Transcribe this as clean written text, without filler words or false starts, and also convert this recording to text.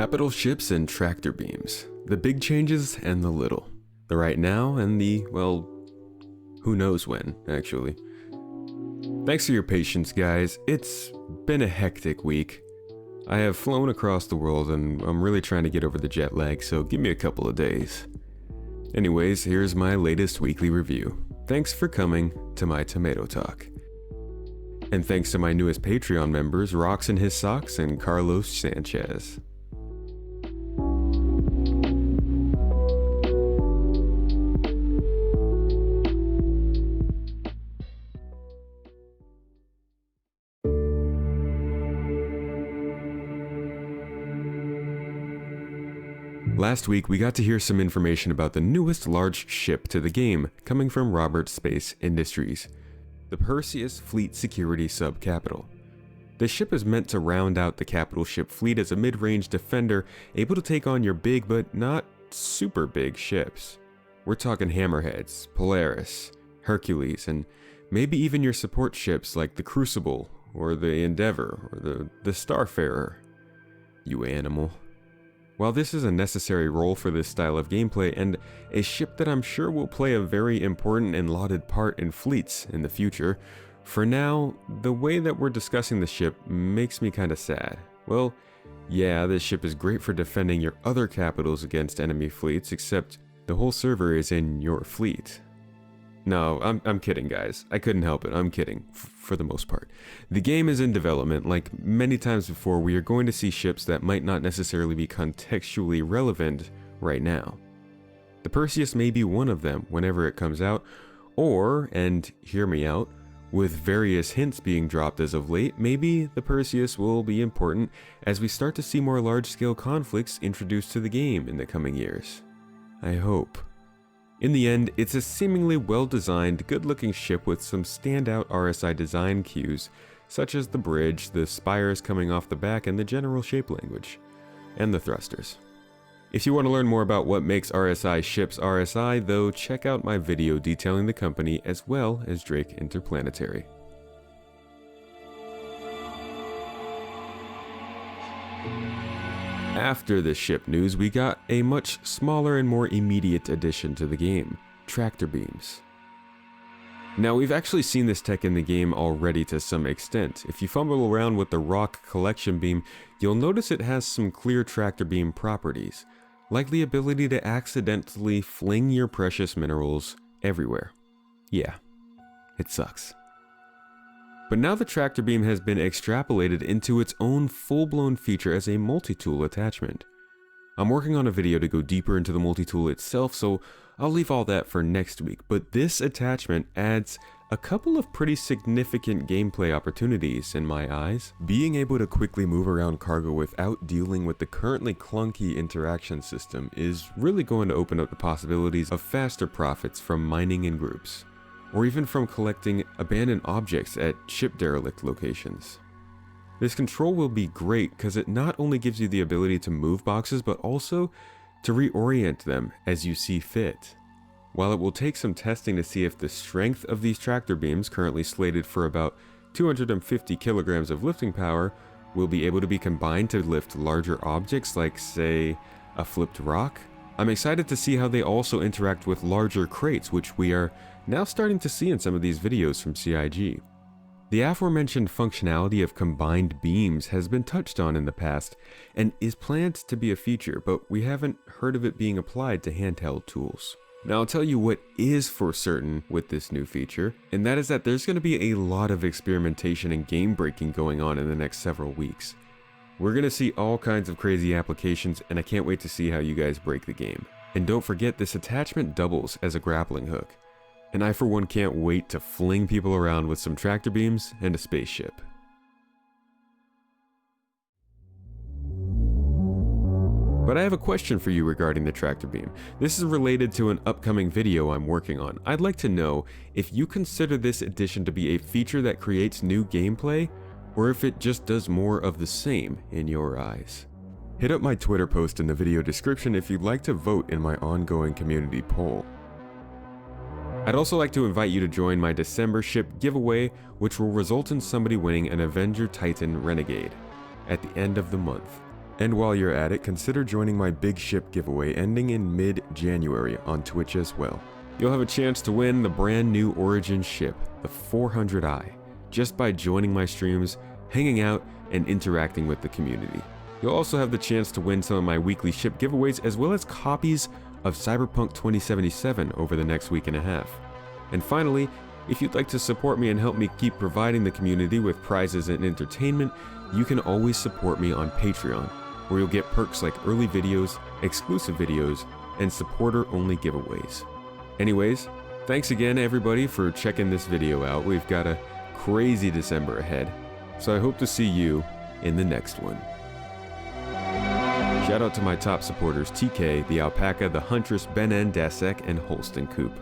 Capital ships and tractor beams. The big changes and the little. The right now and the, well, who knows when, actually. Thanks for your patience, guys. It's been a hectic week. I have flown across the world and I'm really trying to get over the jet lag, so give me a couple of days. Anyways, here's my latest weekly review. Thanks for coming to my Tomato Talk. And thanks to my newest Patreon members, Rocks in His Socks and Carlos Sanchez. Last week, we got to hear some information about the newest large ship to the game, coming from Robert Space Industries, the Perseus Fleet Security Sub-Capital. The ship is meant to round out the capital ship fleet as a mid-range defender, able to take on your big but not super big ships. We're talking Hammerheads, Polaris, Hercules, and maybe even your support ships like the Crucible, or the Endeavor, or the Starfarer. You animal. While this is a necessary role for this style of gameplay, and a ship that I'm sure will play a very important and lauded part in fleets in the future, for now, the way that we're discussing the ship makes me kinda sad. Well, yeah, this ship is great for defending your other capitals against enemy fleets, except the whole server is in your fleet. No, I'm kidding, guys. I couldn't help it. I'm kidding, for the most part. The game is in development. Like many times before, we are going to see ships that might not necessarily be contextually relevant right now. The Perseus may be one of them whenever it comes out, or, and hear me out, with various hints being dropped as of late, maybe the Perseus will be important as we start to see more large-scale conflicts introduced to the game in the coming years. I hope. In the end, it's a seemingly well-designed, good-looking ship with some standout RSI design cues, such as the bridge, the spires coming off the back, and the general shape language, and the thrusters. If you want to learn more about what makes RSI ships RSI, though, check out my video detailing the company as well as Drake Interplanetary. After the ship news, we got a much smaller and more immediate addition to the game, tractor beams. Now, we've actually seen this tech in the game already to some extent. If you fumble around with the rock collection beam, you'll notice it has some clear tractor beam properties, like the ability to accidentally fling your precious minerals everywhere. Yeah, it sucks. But now the tractor beam has been extrapolated into its own full-blown feature as a multi-tool attachment. I'm working on a video to go deeper into the multi-tool itself, so I'll leave all that for next week, but this attachment adds a couple of pretty significant gameplay opportunities in my eyes. Being able to quickly move around cargo without dealing with the currently clunky interaction system is really going to open up the possibilities of faster profits from mining in groups, or even from collecting abandoned objects at ship derelict locations. This control will be great because it not only gives you the ability to move boxes, but also to reorient them as you see fit. While it will take some testing to see if the strength of these tractor beams, currently slated for about 250 kilograms of lifting power, will be able to be combined to lift larger objects like, say, a flipped rock, I'm excited to see how they also interact with larger crates, which we are now starting to see in some of these videos from CIG. The aforementioned functionality of combined beams has been touched on in the past and is planned to be a feature, but we haven't heard of it being applied to handheld tools. Now I'll tell you what is for certain with this new feature, and that is that there's going to be a lot of experimentation and game breaking going on in the next several weeks. We're going to see all kinds of crazy applications, and I can't wait to see how you guys break the game. And don't forget, this attachment doubles as a grappling hook, and I for one can't wait to fling people around with some tractor beams and a spaceship. But I have a question for you regarding the tractor beam. This is related to an upcoming video I'm working on. I'd like to know if you consider this addition to be a feature that creates new gameplay, or if it just does more of the same in your eyes. Hit up my Twitter post in the video description if you'd like to vote in my ongoing community poll. I'd also like to invite you to join my December ship giveaway, which will result in somebody winning an Avenger Titan Renegade at the end of the month. And while you're at it, consider joining my big ship giveaway ending in mid-January on Twitch as well. You'll have a chance to win the brand new Origin ship, the 400i, just by joining my streams, hanging out, and interacting with the community. You'll also have the chance to win some of my weekly ship giveaways as well as copies of Cyberpunk 2077 over the next week and a half. And finally, if you'd like to support me and help me keep providing the community with prizes and entertainment, you can always support me on Patreon, where you'll get perks like early videos, exclusive videos, and supporter-only giveaways. Anyways, thanks again everybody for checking this video out. We've got a crazy December ahead, so I hope to see you in the next one. Shout out to my top supporters TK, the Alpaca, the Huntress, Ben N, Dasek, and Holston Coop.